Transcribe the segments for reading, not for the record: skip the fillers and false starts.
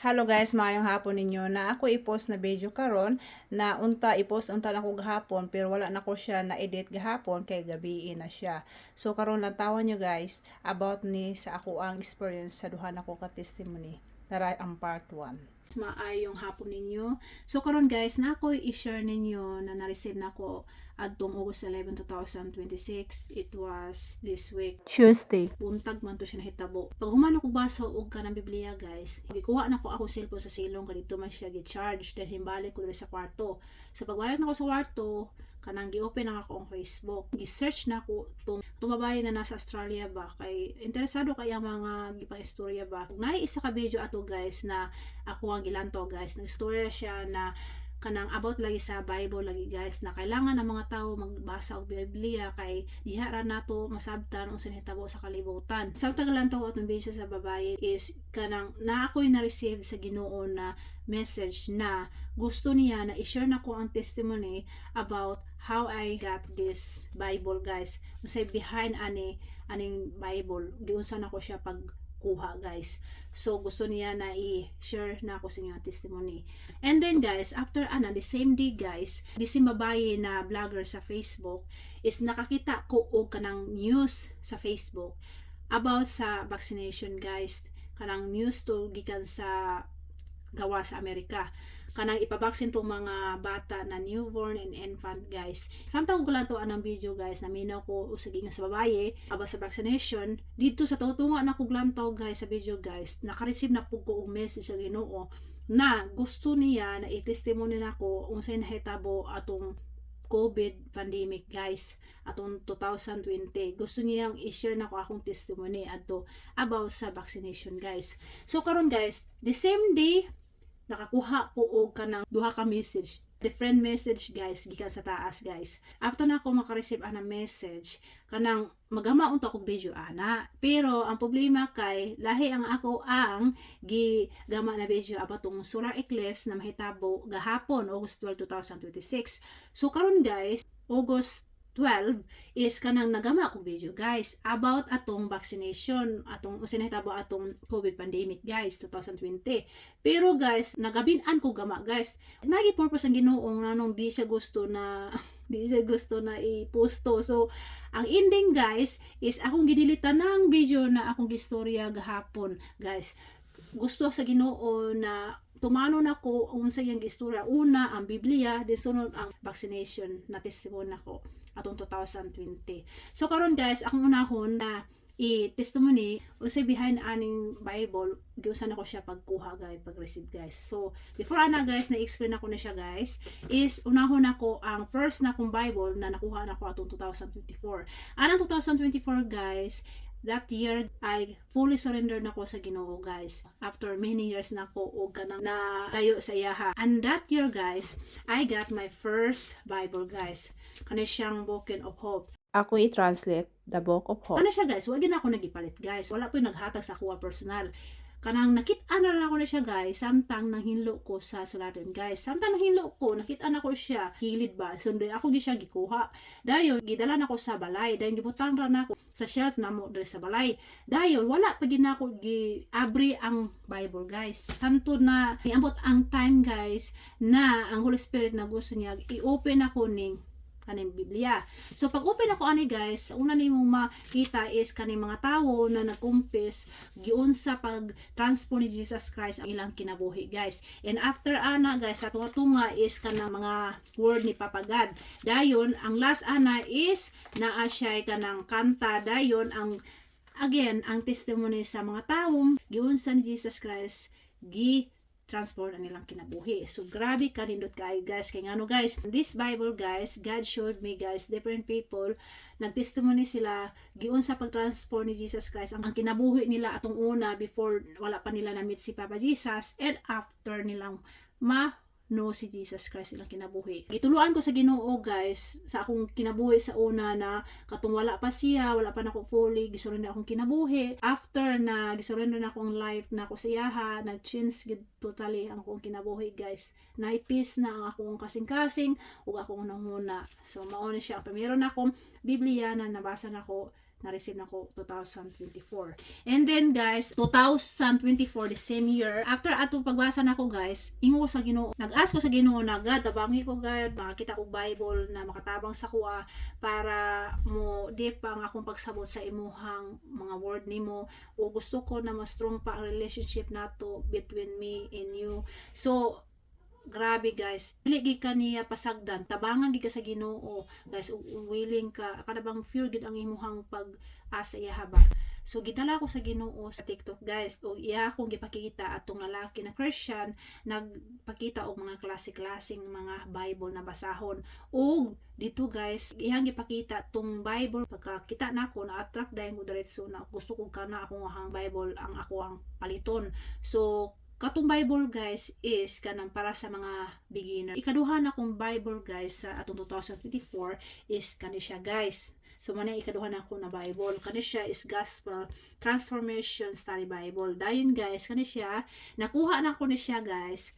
Hello guys, maayong hapon ninyo. Na ako i-post na video karon na i-post unta na ko gahapon pero wala na ko siya na edit gahapon kay gabi na siya. So karon lang tawan nyo guys about ni sa ako ang experience sa duha na ko ka testimony. Tara ang part 1. Maayong hapon ninyo. So karon guys, na ako i-share ninyo na na-receive na ko adtong August 11, 2026. It was this week. Tuesday. Buntag man to siya nahitabo. Pag humano ko basa og kanang Biblia guys, gikuha na ko ako cellphone sa silong kadto man siya gi-charge then himbalik ko diri sa kwarto. So pagbalik na ko sa kwarto, kanang gi-open na ako ang Facebook. Gi-search na ko tong babae na nasa Australia ba kay interesado kay ang mga gipang istorya ba. Naay isa ka video ato guys na ako ang gilanto guys. Nag-istorya siya na kanang about lagi sa Bible lagi guys na kailangan ng mga tao magbasa og Biblia kay diha ra nato masabtan unsa nahitabo sa kalibutan. Samtang lang to atong video sa babae is kanang na ako'y na-receive sa Ginoo na message na gusto niya na i-share na ko ang testimony about how I got this Bible guys. Unsay behind aning Bible giunsa na ko siya pagkuha guys. So gusto niya na i-share na ako sa inyo testimony. And then guys, after the same day guys, di si babae na vlogger sa Facebook is nakakita ko og kanang news sa Facebook about sa vaccination guys. Kanang news to gikan sa gawa sa Amerika. Kanang ipabaksin tong mga bata na newborn and infant guys. Samtang ko lang to anang video guys na minaw ko usagi nga sa babaye about sa vaccination dito sa tunga na ko glantaw guys sa video guys. Naka-receive na pug ko og message sa Ginoo na gusto niya na i-testimony nako unsay nahitabo atong COVID pandemic guys atong 2020. Gusto niyang i-share nako akong testimony adto about sa vaccination guys. So karon guys, the same day nakakuha ko og kanang duha ka message, different message guys gikan sa taas guys. After na ako maka-receive ana message kanang magama unta kog video ana, pero ang problema kay lahi ang ako ang gigama na video about tong solar eclipse na mahitabo gahapon August 12, 2026. So karon guys, August 12 is kanang nagama akong video guys about atong vaccination, atong usinahitabo atong COVID pandemic guys 2020. Pero guys, nagabin-an ko gama guys. Nagi purpose ang Ginoo nanong di siya gusto na i-posto. So ang ending guys is akong gidilitan ng video na akong gistorya gahapon guys. Gusto sa Ginoo na tumano na ko unsa yang istorya. Una ang Biblia, then sunod ang vaccination na testimony nako atong 2020. So karon guys, akong unahon na i-testimony unsay behind aning Bible, giusan ako siya pagkuha guys, pag-receive guys. So before ana guys na explain ako na siya guys, is unahon ako ang first na kong Bible na nakuha nako atong 2024. Anang 2024 guys, that year I fully surrender na ko sa Ginoo guys. After many years na ko og kanang na tayo sa iyaha. And that year guys, I got my first Bible guys. Kani siyang Beacon of Hope. Ako i-translate the Book of Hope. Ano siya guys, wag na ako nagipalit guys. Wala po yung naghatag sa kuha personal. Kanang nakita na ako na siya guys, samtang nanghinlo ko sa sulatin guys. Samtang nanghinlo ko, nakita na ko siya, hilid ba. So ako gi siya gikuha. Dayon gidala na ko sa balay, dayon gibutang ra na ko sa shelf na mo diri sa balay. Dayon wala pa gid nako gi-abri ang Bible guys. Hantod na iambot ang time guys na ang Holy Spirit na gusto niya i-open ako ning kaning Biblia. So pag open ako ani guys, una nimong makita is kaning mga tawo na nagkumpis giunsa pag transform ni Jesus Christ ang ilang kinabuhi guys. And after ana guys, sa tunga is kanang mga word ni Papa God. Dayon ang last ana is naa siya kanang kanta. Dayon ang again ang testimony sa mga tawong giunsa ni Jesus Christ transport ang nilang kinabuhi. So grabe kanindot kayo guys. Kaya ngano guys, this Bible guys, God showed me guys, different people, nagtestimony sila, giun sa pag-transform ni Jesus Christ, ang kinabuhi nila atong una before wala pa nila na-meet si Papa Jesus, and after nilang no si Jesus Christ ilang kinabuhi. Gituluan ko sa Ginoo guys sa akong kinabuhi sa una na katong wala pa siya, wala pa nako fully gisurrender akong kinabuhi. After na gisurrender na akong life na ako siyaha, nag-change gid totally ang akong kinabuhi guys. Naipis na ang akong kasing-kasing ug akong nahuna. So mao ni siya. Meron akong Biblia na nabasa nako na-receive na ko 2024. And then guys, 2024, the same year, after ato pagbasa na ko guys, ingo sa Ginoo, nag-ask ko sa Ginoo na, God, tabangi ko God, makakita ko Bible na makatabang sa kuha para mo di pa ang akong pagsabot sa imuhang mga word nimo, o gusto ko na mas strong pa ang relationship nato between me and you. So grabe guys, dili gid ka niya pasagdan, tabangan gid ka sa Ginoo guys, willing ka kada bang fear gid ang imuhang pag-asa iya ba. So gidala ko sa Ginoo sa TikTok guys, o iya akong gipakita atong lalaki na Christian nagpakita og mga klase-klaseng mga Bible na basahon, og dito guys iyang gipakita tong Bible, pagkakita nako na attract dayon ko diretso na gusto ko kana akong hang Bible ang ako ang paliton. So katong Bible guys is kanang para sa mga beginner. Ikaduha na kong Bible guys sa atong 2024 is kani siya guys. So man ikaduha na ko na Bible. Kani siya is Gospel Transformation Study Bible. Dayon guys, kani siya nakuha na ko ni siya guys.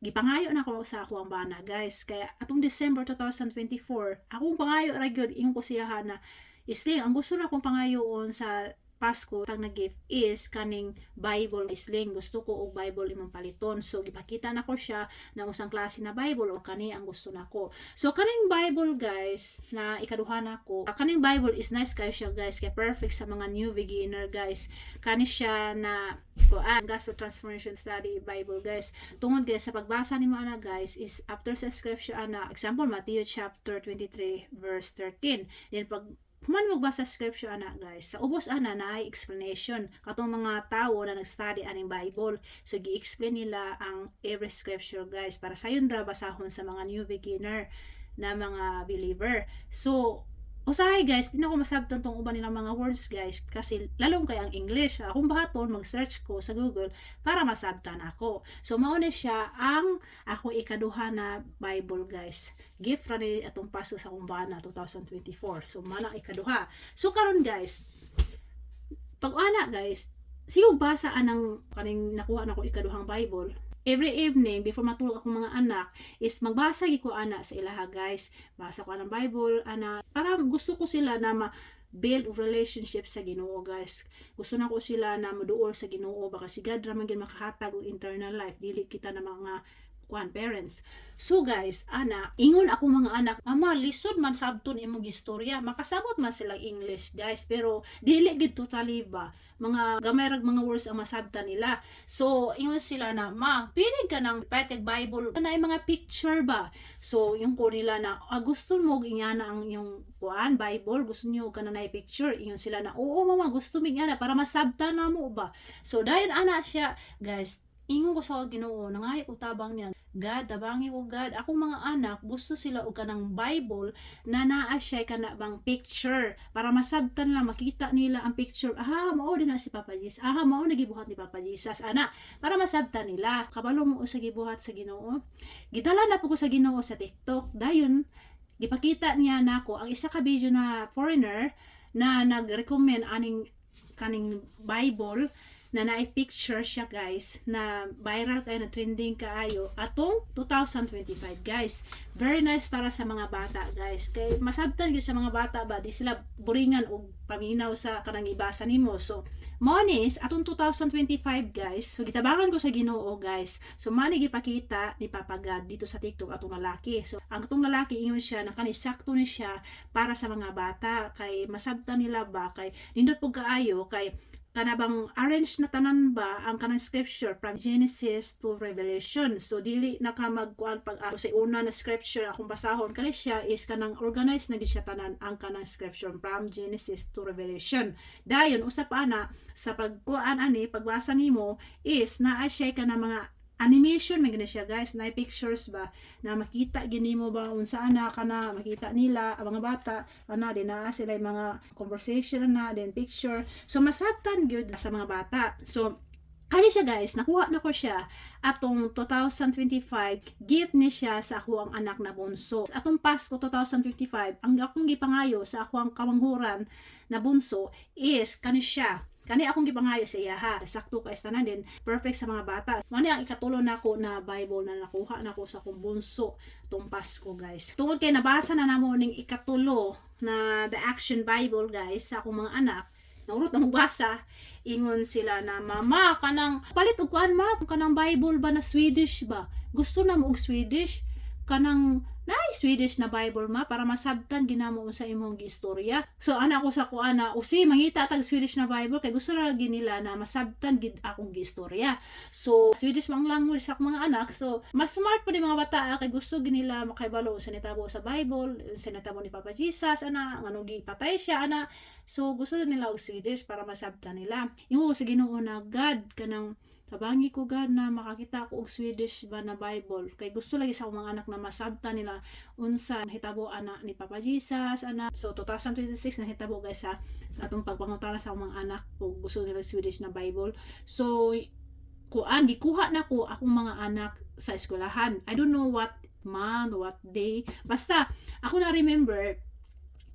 Gipangayo na ko sa ako ang bana guys. Kaya atong December 2024, akong pangayo ra gyud ingon ko siya na isling ang gusto na akong pangayoon sa Pasko pag nag-gift is kaning Bible isling, gusto ko og Bible imong paliton. So gipakita na ko siya ng usang klase na Bible o kani ang gusto nako. So kaning Bible guys na ikaduha nako, kaning Bible is nice kayo siya guys, kay perfect sa mga new beginner guys. Kani siya na Gospel Transformation Study Bible guys. Tungod guys sa pagbasa nimo ana guys is after sa scripture ana, example Matthew chapter 23 verse 13. Then pag human magbasa scripture ana guys, sa ubos ana na ay explanation katong mga tawo na nag-study aning Bible. So gi-explain nila ang every scripture guys para sayon ra basahon sa mga new beginner na mga believer. So usahay guys, di na ko masabtan tong uban nilang mga words guys kasi lalong kay ang English. Akong bahaton mag-search ko sa Google para masabtan ako. So mao na siya ang ako ikaduha na Bible guys. Gift ra ni atong Pasko sa akong bana 2024. So mana ikaduha. So karon guys, pag ana guys, sigog basa anang kaning nakuha na ko ikaduhang Bible. Every evening before matulog akong mga anak is magbasa gyud ko ana sa ilaha guys. Basa ko ang Bible ana para gusto ko sila na build relationship sa Ginoo guys. Gusto na ko sila na moduol sa Ginoo baka sigad ra man gyud makahatag og internal life dili kita na mga parents. So guys, ana, ingon ako mga anak, ama, lisod man sabton imong istorya, makasabot man silang English guys, pero dili gid totally ba, mga gamay rag mga words ang masabtan nila. So ingon sila na, ma, pili ka ng Patek Bible na mga picture ba. So yung ko nila na, gusto mo ingana ang yung Bible, gusto niyo ka na picture. Ingon sila na, oo mama, gusto mi ingana para masabtan na mo ba. So dahil ana siya guys, ingon ko sa Ginoo, nangahi ko tabang niya, God, tabangi ko God, akong mga anak, gusto sila og kanang Bible na naa siya kana bang picture, para masabtan lang, makita nila ang picture, mao din na si Papa Jesus, mao na gibuhat ni Papa Jesus, ana, para masabtan nila, kabalo mo sa gibuhat sa Ginoo. Gidala na po ko sa Ginoo sa TikTok, dayon, gipakita niya nako ang isa ka video na foreigner, na nag-recommend kaning Bible, na na-picture siya guys, na viral kayo, na trending kaayo atong 2025 guys. Very nice para sa mga bata guys, kay masabtan gyud sa mga bata ba, di sila buringan og paminaw sa kanang ibasa nimo. So monis atong 2025 guys, so gitabangan ko sa Ginoo guys. So mani gipakita ni Papa God dito sa TikTok atong lalaki. So ang atong lalaki ingon siya na kanisakto ni siya para sa mga bata, kay masabtan nila ba, kay nindot pug kaayo, kay kanabang arrange na tanan ba ang kanang scripture from Genesis to Revelation. So dili na ka magkuan pag sa una na scripture akong basahon kani siya is kanang organized na gid siya tanan ang kanang scripture from Genesis to Revelation. Dayon usap ana sa pagkuan ani pagbasa nimo is naa siya kanang mga animation may siya guys, na pictures ba na makita gini mo ba unsa ana kana, makita nila ang mga bata ana din na sila mga conversation na din picture, so masabtan gyud sa mga bata. So kani siya guys, nakuha na ko siya atong 2025, gift ni siya sa ako ang anak na bunso. Atong Pasko 2025, ang akong gipangayo sa ako ang kamanghuran na bunso is kani siya Kani akong gipangayo sa iya ha. Sakto ka istanan din. Perfect sa mga bata. Mani ang ikatulo nako na Bible na nakuha nako sa akong bunso tong Pasko, guys. Tungod kay nabasa na namo ning ikatulo na The Action Bible, guys, sa akong mga anak. Naurot na magbasa, ingon sila na, mama, kanang palit og kuan ma, kanang Bible ba na Swedish ba? Gusto na mo og Swedish? Kanang Swedish na Bible ma para masabtan ginamo sa imong giistorya. So ana ko sa kuana, usi mangita tag Swedish na Bible kay gusto ra gid nila na masabtan gid akong giistorya. So Swedish mang language sa akong mga anak. So mas smart pa di mga bata kay gusto gid nila makahibalo sa nitabo sa Bible, sa nitabo ni Papa Jesus ana ngano gipatay siya ana. So gusto nila og Swedish para masabtan nila. Ingon ko sa Ginoo na God kanang tabangi ko God na makakita ko og Swedish ba na Bible kay gusto lagi sa akong mga anak na masabtan nila unsa hitabo ana ni Papa Jesus ana. So 2026 na hitabo guys ha atong pagpangutana sa akong mga anak kung gusto nila Swedish na Bible. So kuan gikuha na ko akong mga anak sa eskwelahan. I don't know what month, what day, basta ako na remember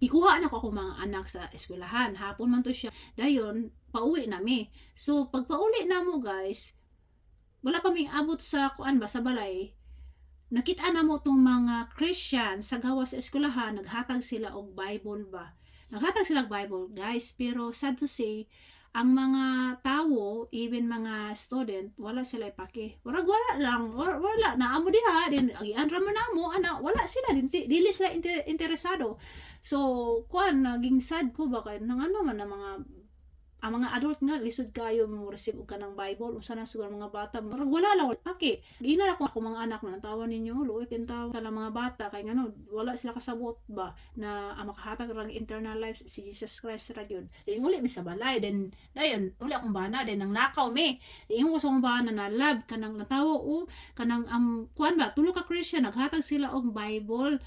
ikuha na ko akong mga anak sa eskwelahan. Hapon man to siya. Dayon, pauwi nami. So, pag pauwi na mo guys, wala pa ming abot sa kuan ba, sa balay. Nakita na mo tong mga Christian sa gawas sa eskwelahan, naghatag sila og Bible ba. Naghatag sila og Bible guys, pero sad to say, ang mga tao, even mga student, wala sila ipake. Wala lang, wala na amo diha, din agian ra man namo ana, wala sila dili sila interesado. So, kuan naging sad ko ba kay nang ano man na mga ang mga adult nga lisod kayo mo receive og kanang Bible unsa na sugar mga bata murag wala lang pake. Gina ako mga anak na tawa ninyo luoy ken tawa sa mga bata kay ngano wala sila kasabot ba na ang makahatag rang internal life si Jesus Christ ra gyud. Then uli mi sa balay then dayon uli akong bana then nang nakaw mi. Ingon ko sa akong bana na love kanang natawo o kanang kuan ba tulo ka Christian naghatag sila og Bible.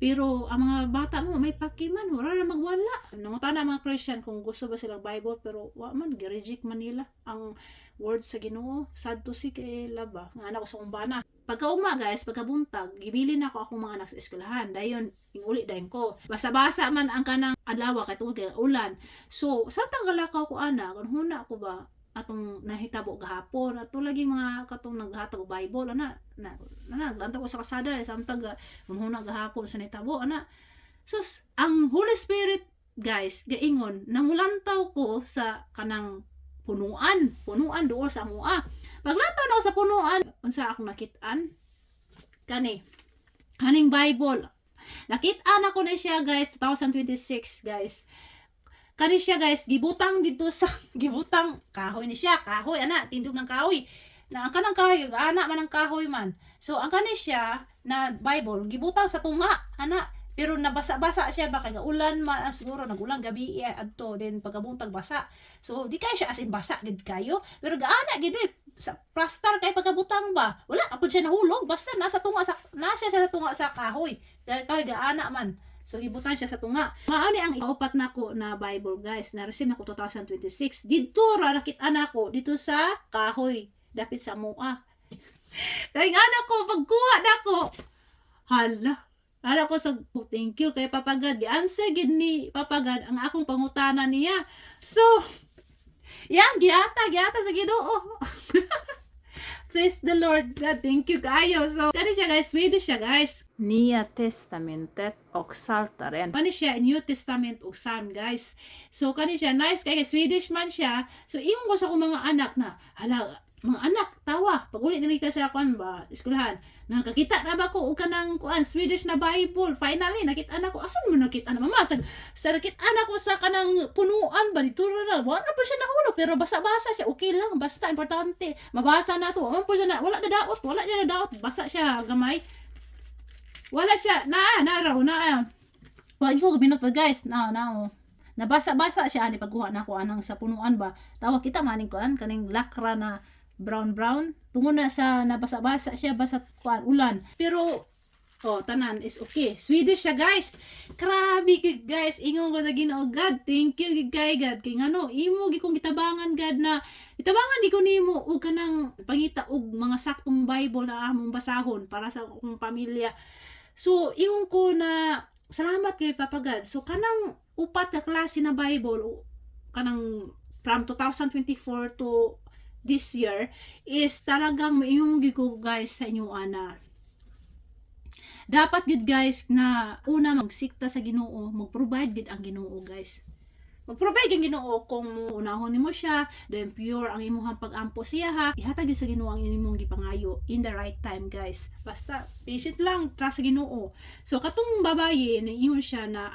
Pero ang mga bata mo may pakiman, wala na magwala. Nangutana mga Christian kung gusto ba silang Bible pero wa man gi-reject man nila ang word sa Ginoo. Sad to see kay laba. Nga anak ko sa umbana. Pagkauma guys, pagkabuntag, gibili na ako akong mga anak sa eskwelahan. Dayon inguli dayon ko. Basa-basa man ang kanang adlaw kay tungod kay ulan. So, sa tanggalakaw ko ana, kun huna ko ba atong nahitabo gahapon ato lagi mga katong naghatag Bible ana naglantaw ko sa kasada samtang hunhuna gahapon sa nahitabo ana. Sus ang Holy Spirit guys gaingon namulantaw ko sa kanang punuan duol sa amoa. Paglantaw na ko sa punuan unsa akong nakit-an kaning Bible. Nakit-an ako na siya guys 2026 guys. Kani siya guys, gibutang dito sa gibutang kahoy ni siya, kahoy ana, tindog ng kahoy. Na ang kanang kahoy, ana man ang kahoy man. So ang kani siya na Bible gibutang sa tunga ana, pero nabasa-basa siya baka ulan man siguro nagulang gabi adto then pagkabuntag basa. So di kay siya as in basa gid kayo, pero gaana gid sa plastar kay pagkabutang ba. Wala apod siya nahulog basta nasa tunga sa kahoy. Dahil kahoy gaana man. So, ibutan siya sa tunga. Maani ang kaupat na ko na Bible, guys. Na-receive na ko 2026. Dito ra nakita na ko. Dito sa kahoy. Dapit sa mua. Dahil anak ko, pagkuha na ko. Hala ko sa thank you kay Papa God. Di-answer gid ni Papa God ang akong pangutana niya. So, yan, giata sa Ginoo. Praise the Lord God. Thank you kayo. So, kani siya guys. Swedish siya guys. Nya testamentet och Psaltaren. Kani siya New Testament ug Psalm guys. So, kani siya nice kay Swedish man siya. So, ingon ko sa akong mga anak na, hala, mga anak, tawa. Pag-uli na kita sa kuan ba, eskwelahan. Nakakita na ba ko og kanang kuan Swedish na Bible. Finally, nakita na ko. Asan mo nakita na mama? Sa nakita na ko sa kanang punuan ba dito na. Wala pa siya nahulog pero basa-basa siya. Okay lang, basta importante. Mabasa na to. Wala pa siya na, wala na daot. Basa siya gamay. Wala siya. Na. Wag ko binot guys. Nabasa-basa siya ani pagkuha na ko anang sa punuan ba. Tawa kita maning kuan kaning lakra na brown tungod na sa nabasa-basa siya basa kuan ulan pero tanan is okay. Swedish siya guys. Grabe gid guys, ingon ko sa Ginoo God, thank you gid kay God kay ngano imo gi kong gitabangan God na itabangan di ko nimo og kanang pangita og mga saktong Bible na among basahon para sa akong pamilya. So ingon ko na salamat kay Papa God. So kanang upat na klase na Bible kanang from 2024 to this year is talagang maiyong gigo guys sa inyo ana. Dapat gid guys na una magsikta sa Ginoo, mag-provide gid ang Ginoo guys. Mag-provide ang Ginoo kung unahon nimo siya, then pure ang imong pag-ampo siya ha. Ihatag sa Ginoo ang imong gipangayo in the right time guys. Basta patient lang, trust sa Ginoo. So katong babaye niingon siya na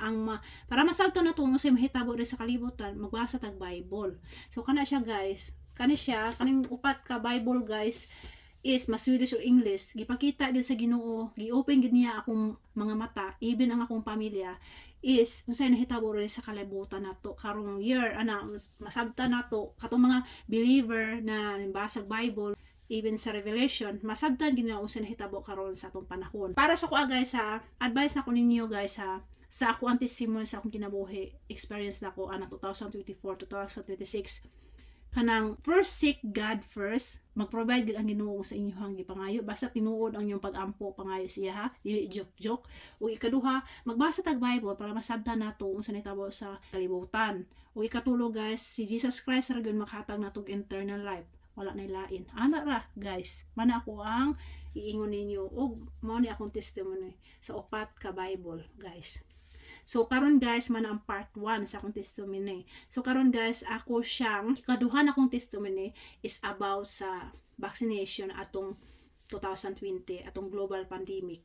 para masabtan na tungo sa mahitabo sa kalibutan, magbasa tag Bible. So kana siya guys, kaning upat ka Bible guys is mas Swedish or English, gipakita gid sa Ginoo, gi-open gid niya akong mga mata, even ang akong pamilya is unsay nahitabo rin sa kalibutan nato karong year masabtan nato katong mga believer na basag Bible, even sa Revelation masabtan gid na unsay nahitabo karon sa atong panahon. Para sa kuha guys sa advice nako ninyo guys sa ako ang testimony sa akong kinabuhi experience nako 2024 2026 kanang first seek God first, mag-provide gid ang Ginoo sa inyong gipangayo, basta tinuod ang inyong pag-ampo pangayo siya ha, dili joke. Ug ikaduha, magbasa tag Bible para masabtan nato unsa nahitabo sa kalibutan. Ug ikatulo guys, si Jesus Christ ra gyud makhatag natong eternal life, wala nay lain. Ana ra guys, mana ako ang iingon ninyo ug mao ni akong testimony sa upat ka Bible guys. So karon guys man ang part 1 sa akong testimony. So karon guys ako siyang ikaduhan akong testimony is about sa vaccination atong 2020 atong global pandemic.